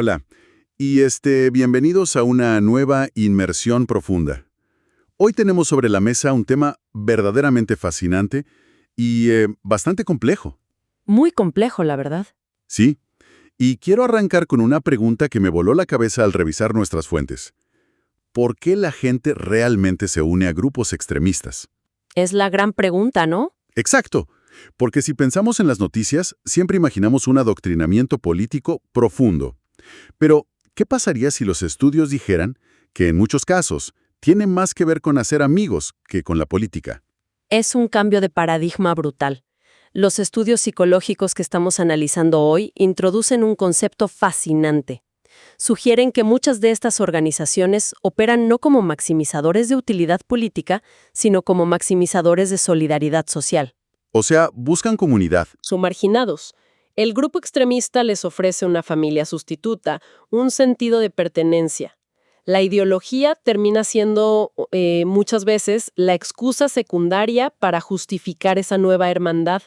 Hola, bienvenidos a una nueva inmersión profunda. Hoy tenemos sobre la mesa un tema verdaderamente fascinante y bastante complejo. Muy complejo, la verdad. Sí, y quiero arrancar con una pregunta que me voló la cabeza al revisar nuestras fuentes. ¿Por qué la gente realmente se une a grupos extremistas? Es la gran pregunta, ¿no? Exacto, porque si pensamos en las noticias, siempre imaginamos un adoctrinamiento político profundo. Pero, ¿qué pasaría si los estudios dijeran que en muchos casos tiene más que ver con hacer amigos que con la política? Es un cambio de paradigma brutal. Los estudios psicológicos que estamos analizando hoy introducen un concepto fascinante. Sugieren que muchas de estas organizaciones operan no como maximizadores de utilidad política, sino como maximizadores de solidaridad social. O sea, buscan comunidad. Son marginados. El grupo extremista les ofrece una familia sustituta, un sentido de pertenencia. La ideología termina siendo muchas veces la excusa secundaria para justificar esa nueva hermandad.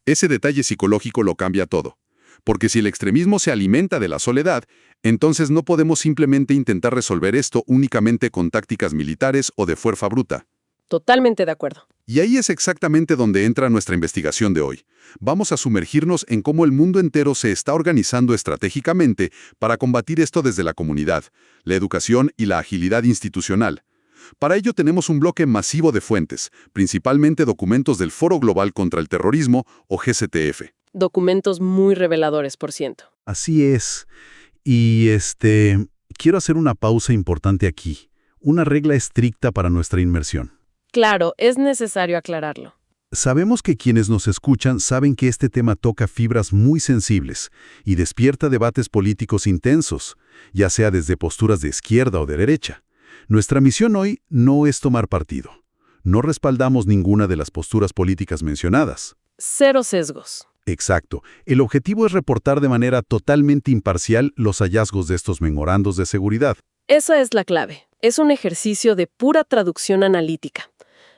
Ese detalle psicológico lo cambia todo. Porque si el extremismo se alimenta de la soledad, entonces no podemos simplemente intentar resolver esto únicamente con tácticas militares o de fuerza bruta. Totalmente de acuerdo. Y ahí es exactamente donde entra nuestra investigación de hoy. Vamos a sumergirnos en cómo el mundo entero se está organizando estratégicamente para combatir esto desde la comunidad, la educación y la agilidad institucional. Para ello tenemos un bloque masivo de fuentes, principalmente documentos del Foro Global contra el Terrorismo o GCTF. Documentos muy reveladores, por ciento. Así es. Y quiero hacer una pausa importante aquí. Una regla estricta para nuestra inmersión. Claro, es necesario aclararlo. Sabemos que quienes nos escuchan saben que este tema toca fibras muy sensibles y despierta debates políticos intensos, ya sea desde posturas de izquierda o de derecha. Nuestra misión hoy no es tomar partido. No respaldamos ninguna de las posturas políticas mencionadas. Cero sesgos. Exacto. El objetivo es reportar de manera totalmente imparcial los hallazgos de estos memorandos de seguridad. Esa es la clave. Es un ejercicio de pura traducción analítica.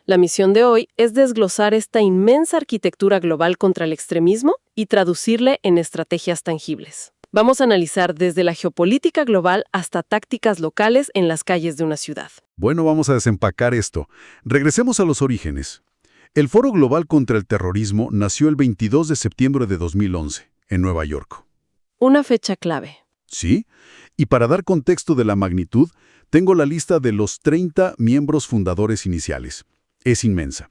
La misión de hoy es desglosar esta inmensa arquitectura global contra el extremismo y traducirle en estrategias tangibles. Vamos a analizar desde la geopolítica global hasta tácticas locales en las calles de una ciudad. Bueno, vamos a desempacar esto. Regresemos a los orígenes. El Foro Global contra el Terrorismo nació el 22 de septiembre de 2011, en Nueva York. Una fecha clave. ¿Sí? Y para dar contexto de la magnitud, tengo la lista de los 30 miembros fundadores iniciales. Es inmensa.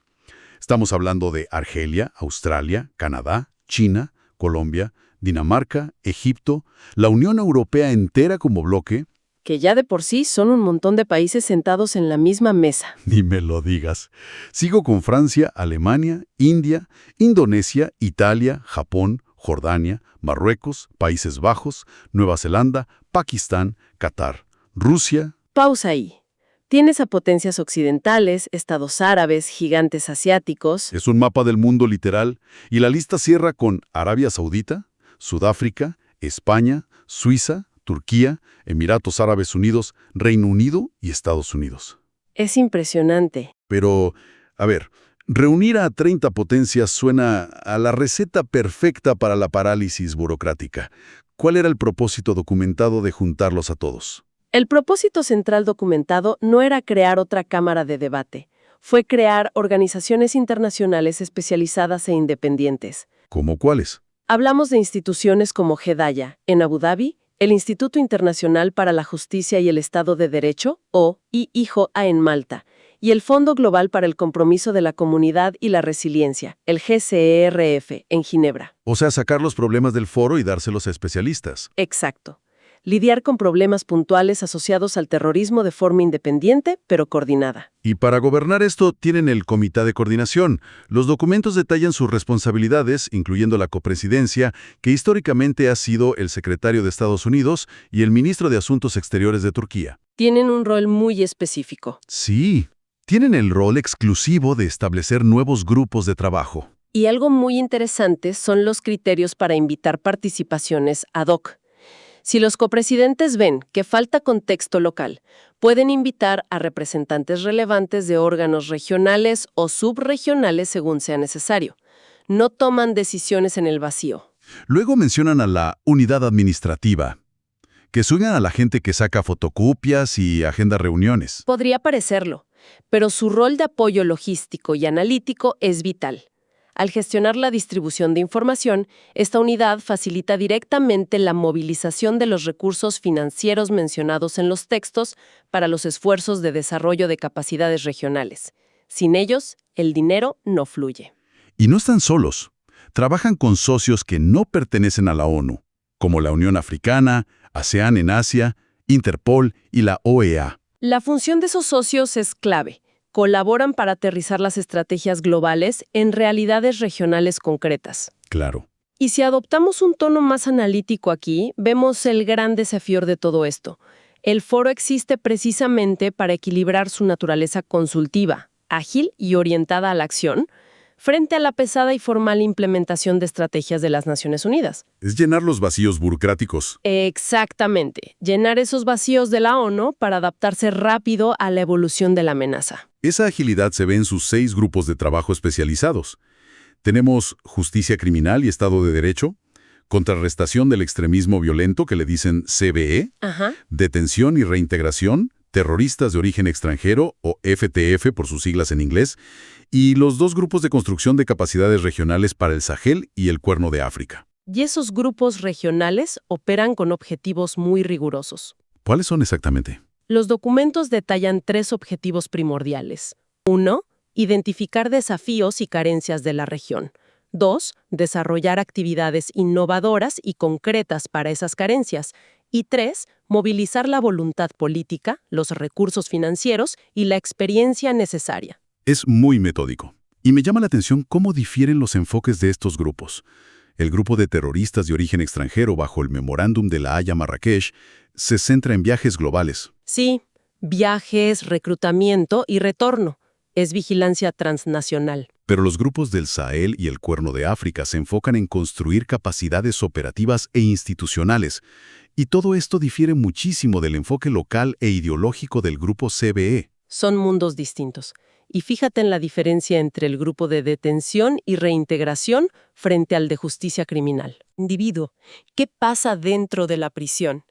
Estamos hablando de Argelia, Australia, Canadá, China, Colombia, Dinamarca, Egipto, la Unión Europea entera como bloque. Que ya de por sí son un montón de países sentados en la misma mesa. Ni me lo digas. Sigo con Francia, Alemania, India, Indonesia, Italia, Japón, Jordania, Marruecos, Países Bajos, Nueva Zelanda, Pakistán, Qatar, Rusia. Pausa ahí. Tienes a potencias occidentales, estados árabes, gigantes asiáticos. Es un mapa del mundo literal, y la lista cierra con Arabia Saudita, Sudáfrica, España, Suiza, Turquía, Emiratos Árabes Unidos, Reino Unido y Estados Unidos. Es impresionante. Pero, a ver, reunir a 30 potencias suena a la receta perfecta para la parálisis burocrática. ¿Cuál era el propósito documentado de juntarlos a todos? El propósito central documentado no era crear otra cámara de debate, fue crear organizaciones internacionales especializadas e independientes. ¿Cómo cuáles? Hablamos de instituciones como Hedaya, en Abu Dhabi, el Instituto Internacional para la Justicia y el Estado de Derecho, o IIJA en Malta, y el Fondo Global para el Compromiso de la Comunidad y la Resiliencia, el GCERF, en Ginebra. O sea, sacar los problemas del foro y dárselos a especialistas. Exacto. Lidiar con problemas puntuales asociados al terrorismo de forma independiente, pero coordinada. Y para gobernar esto tienen el Comité de Coordinación. Los documentos detallan sus responsabilidades, incluyendo la copresidencia, que históricamente ha sido el secretario de Estados Unidos y el ministro de Asuntos Exteriores de Turquía. Tienen un rol muy específico. Sí, tienen el rol exclusivo de establecer nuevos grupos de trabajo. Y algo muy interesante son los criterios para invitar participaciones ad hoc. Si los copresidentes ven que falta contexto local, pueden invitar a representantes relevantes de órganos regionales o subregionales según sea necesario. No toman decisiones en el vacío. Luego mencionan a la unidad administrativa, que suenan a la gente que saca fotocopias y agenda reuniones. Podría parecerlo, pero su rol de apoyo logístico y analítico es vital. Al gestionar la distribución de información, esta unidad facilita directamente la movilización de los recursos financieros mencionados en los textos para los esfuerzos de desarrollo de capacidades regionales. Sin ellos, el dinero no fluye. Y no están solos. Trabajan con socios que no pertenecen a la ONU, como la Unión Africana, ASEAN en Asia, Interpol y la OEA. La función de esos socios es clave. Colaboran para aterrizar las estrategias globales en realidades regionales concretas. Claro. Y si adoptamos un tono más analítico aquí, vemos el gran desafío de todo esto. El foro existe precisamente para equilibrar su naturaleza consultiva, ágil y orientada a la acción, frente a la pesada y formal implementación de estrategias de las Naciones Unidas. Es llenar los vacíos burocráticos. Exactamente, llenar esos vacíos de la ONU para adaptarse rápido a la evolución de la amenaza. Esa agilidad se ve en sus 6 grupos de trabajo especializados. Tenemos justicia criminal y Estado de Derecho, contrarrestación del extremismo violento, que le dicen CBE, detención y reintegración, terroristas de origen extranjero, o FTF por sus siglas en inglés, y los 2 grupos de construcción de capacidades regionales para el Sahel y el Cuerno de África. Y esos grupos regionales operan con objetivos muy rigurosos. ¿Cuáles son exactamente? Los documentos detallan 3 objetivos primordiales. 1. Identificar desafíos y carencias de la región. 2. Desarrollar actividades innovadoras y concretas para esas carencias. Y 3. Movilizar la voluntad política, los recursos financieros y la experiencia necesaria. Es muy metódico. Y me llama la atención cómo difieren los enfoques de estos grupos. El grupo de terroristas de origen extranjero bajo el Memorándum de La Haya Marrakech se centra en viajes globales. Sí, viajes, reclutamiento y retorno. Es vigilancia transnacional. Pero los grupos del Sahel y el Cuerno de África se enfocan en construir capacidades operativas e institucionales. Y todo esto difiere muchísimo del enfoque local e ideológico del grupo CBE. Son mundos distintos. Y fíjate en la diferencia entre el grupo de detención y reintegración frente al de justicia criminal. Individuo, ¿qué pasa dentro de la prisión?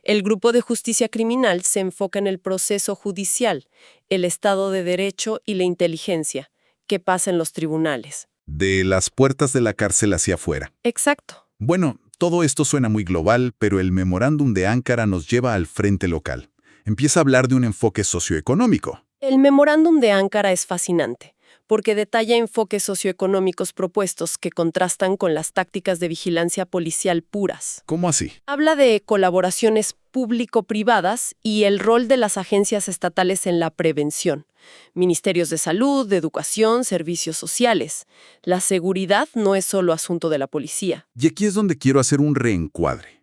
El grupo de justicia criminal se enfoca en el proceso judicial, el Estado de Derecho y la inteligencia. ¿Qué pasa en los tribunales? De las puertas de la cárcel hacia afuera. Exacto. Bueno, todo esto suena muy global, pero el Memorándum de Ankara nos lleva al frente local. Empieza a hablar de un enfoque socioeconómico. El Memorándum de Ankara es fascinante, porque detalla enfoques socioeconómicos propuestos que contrastan con las tácticas de vigilancia policial puras. ¿Cómo así? Habla de colaboraciones público-privadas y el rol de las agencias estatales en la prevención. Ministerios de salud, de educación, servicios sociales. La seguridad no es solo asunto de la policía. Y aquí es donde quiero hacer un reencuadre.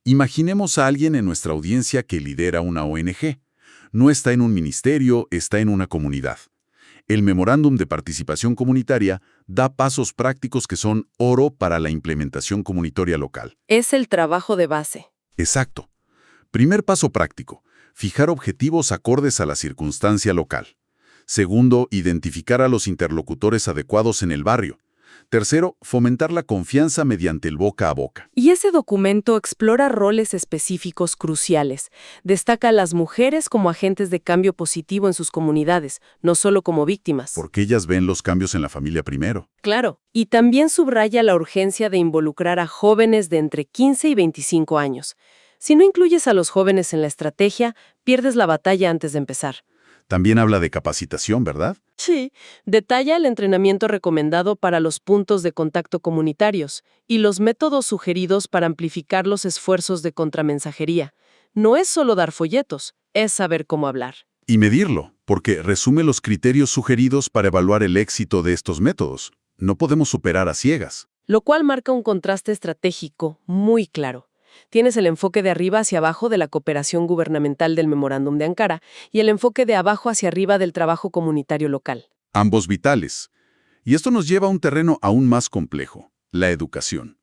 Imaginemos a alguien en nuestra audiencia que lidera una ONG. No está en un ministerio, está en una comunidad. El Memorándum de Participación Comunitaria da pasos prácticos que son oro para la implementación comunitaria local. Es el trabajo de base. Exacto. Primer paso práctico, fijar objetivos acordes a la circunstancia local. Segundo, identificar a los interlocutores adecuados en el barrio. Tercero, fomentar la confianza mediante el boca a boca. Y ese documento explora roles específicos cruciales. Destaca a las mujeres como agentes de cambio positivo en sus comunidades, no solo como víctimas. Porque ellas ven los cambios en la familia primero. Claro. Y también subraya la urgencia de involucrar a jóvenes de entre 15 y 25 años. Si no incluyes a los jóvenes en la estrategia, pierdes la batalla antes de empezar. También habla de capacitación, ¿verdad? Sí, detalla el entrenamiento recomendado para los puntos de contacto comunitarios y los métodos sugeridos para amplificar los esfuerzos de contramensajería. No es solo dar folletos, es saber cómo hablar. Y medirlo, porque resume los criterios sugeridos para evaluar el éxito de estos métodos. No podemos superar a ciegas. Lo cual marca un contraste estratégico muy claro. Tienes el enfoque de arriba hacia abajo de la cooperación gubernamental del Memorándum de Ankara y el enfoque de abajo hacia arriba del trabajo comunitario local. Ambos vitales. Y esto nos lleva a un terreno aún más complejo, la educación.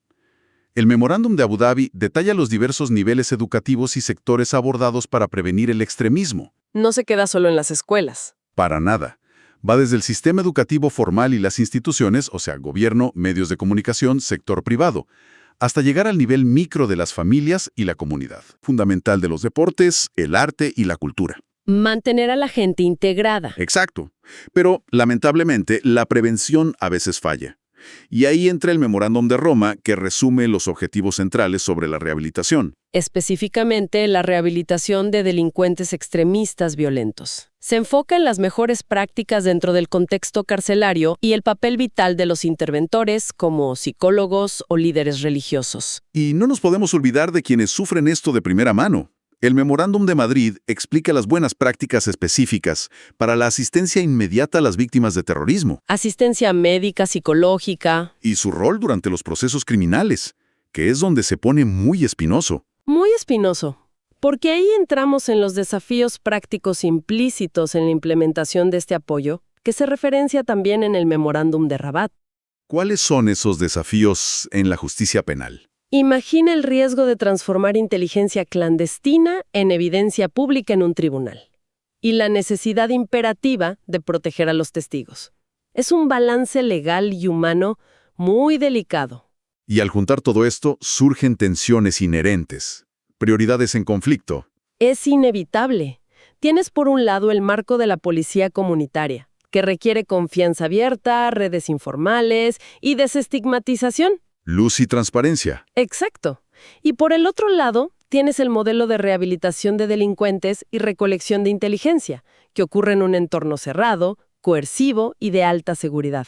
El Memorándum de Abu Dhabi detalla los diversos niveles educativos y sectores abordados para prevenir el extremismo. No se queda solo en las escuelas. Para nada. Va desde el sistema educativo formal y las instituciones, o sea, gobierno, medios de comunicación, sector privado, hasta llegar al nivel micro de las familias y la comunidad, fundamental de los deportes, el arte y la cultura. Mantener a la gente integrada. Exacto. Pero, lamentablemente, la prevención a veces falla. Y ahí entra el Memorándum de Roma, que resume los objetivos centrales sobre la rehabilitación. Específicamente la rehabilitación de delincuentes extremistas violentos. Se enfoca en las mejores prácticas dentro del contexto carcelario y el papel vital de los interventores como psicólogos o líderes religiosos. Y no nos podemos olvidar de quienes sufren esto de primera mano. El Memorándum de Madrid explica las buenas prácticas específicas para la asistencia inmediata a las víctimas de terrorismo Asistencia médica, psicológica. y su rol durante los procesos criminales, que es donde se pone muy espinoso. Muy espinoso, porque ahí entramos en los desafíos prácticos implícitos en la implementación de este apoyo, que se referencia también en el Memorándum de Rabat. ¿Cuáles son esos desafíos en la justicia penal? Imagina el riesgo de transformar inteligencia clandestina en evidencia pública en un tribunal, y la necesidad imperativa de proteger a los testigos. Es un balance legal y humano muy delicado. Y al juntar todo esto, surgen tensiones inherentes, prioridades en conflicto. Es inevitable. Tienes por un lado el marco de la policía comunitaria, que requiere confianza abierta, redes informales y desestigmatización. Luz y transparencia. Exacto. Y por el otro lado, tienes el modelo de rehabilitación de delincuentes y recolección de inteligencia, que ocurre en un entorno cerrado, coercivo y de alta seguridad.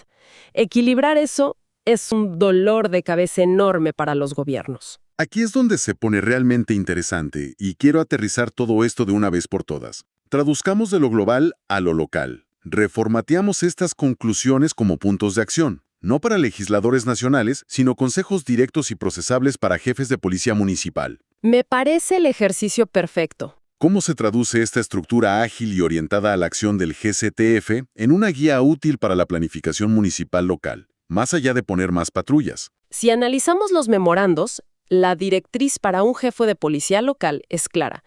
Equilibrar eso es un dolor de cabeza enorme para los gobiernos. Aquí es donde se pone realmente interesante y quiero aterrizar todo esto de una vez por todas. Traduzcamos de lo global a lo local. Reformateamos estas conclusiones como puntos de acción, no para legisladores nacionales, sino consejos directos y procesables para jefes de policía municipal. Me parece el ejercicio perfecto. ¿Cómo se traduce esta estructura ágil y orientada a la acción del GCTF en una guía útil para la planificación municipal local, más allá de poner más patrullas? Si analizamos los memorandos, la directriz para un jefe de policía local es clara.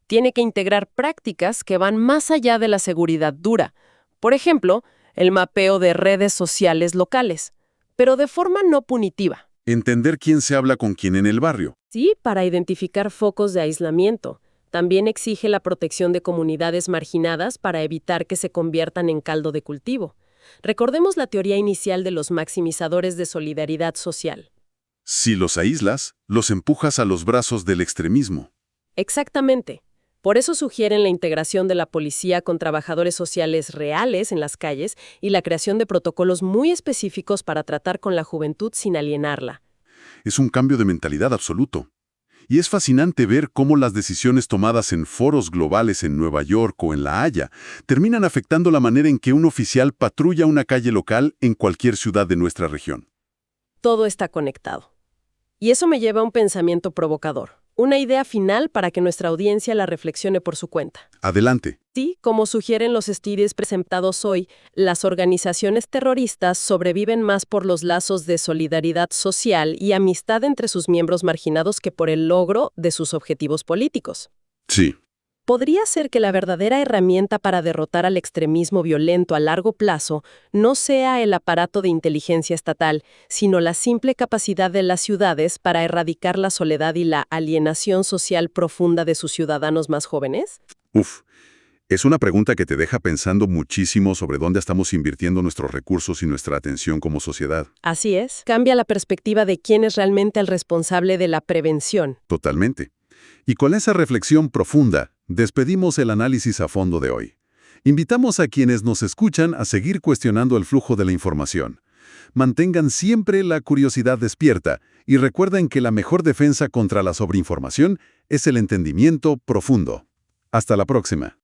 Tiene que integrar prácticas que van más allá de la seguridad dura. Por ejemplo, el mapeo de redes sociales locales, pero de forma no punitiva. Entender quién se habla con quién en el barrio. Sí, para identificar focos de aislamiento. También exige la protección de comunidades marginadas para evitar que se conviertan en caldo de cultivo. Recordemos la teoría inicial de los maximizadores de solidaridad social. Si los aíslas, los empujas a los brazos del extremismo. Exactamente. Por eso sugieren la integración de la policía con trabajadores sociales reales en las calles y la creación de protocolos muy específicos para tratar con la juventud sin alienarla. Es un cambio de mentalidad absoluto. Y es fascinante ver cómo las decisiones tomadas en foros globales en Nueva York o en La Haya terminan afectando la manera en que un oficial patrulla una calle local en cualquier ciudad de nuestra región. Todo está conectado. Y eso me lleva a un pensamiento provocador. Una idea final para que nuestra audiencia la reflexione por su cuenta. Adelante. Sí, como sugieren los estudios presentados hoy, las organizaciones terroristas sobreviven más por los lazos de solidaridad social y amistad entre sus miembros marginados que por el logro de sus objetivos políticos. Sí. Podría ser que la verdadera herramienta para derrotar al extremismo violento a largo plazo no sea el aparato de inteligencia estatal, sino la simple capacidad de las ciudades para erradicar la soledad y la alienación social profunda de sus ciudadanos más jóvenes. Es una pregunta que te deja pensando muchísimo sobre dónde estamos invirtiendo nuestros recursos y nuestra atención como sociedad. Así es. Cambia la perspectiva de quién es realmente el responsable de la prevención. Totalmente. Y con esa reflexión profunda, despedimos el análisis a fondo de hoy. Invitamos a quienes nos escuchan a seguir cuestionando el flujo de la información. Mantengan siempre la curiosidad despierta y recuerden que la mejor defensa contra la sobreinformación es el entendimiento profundo. Hasta la próxima.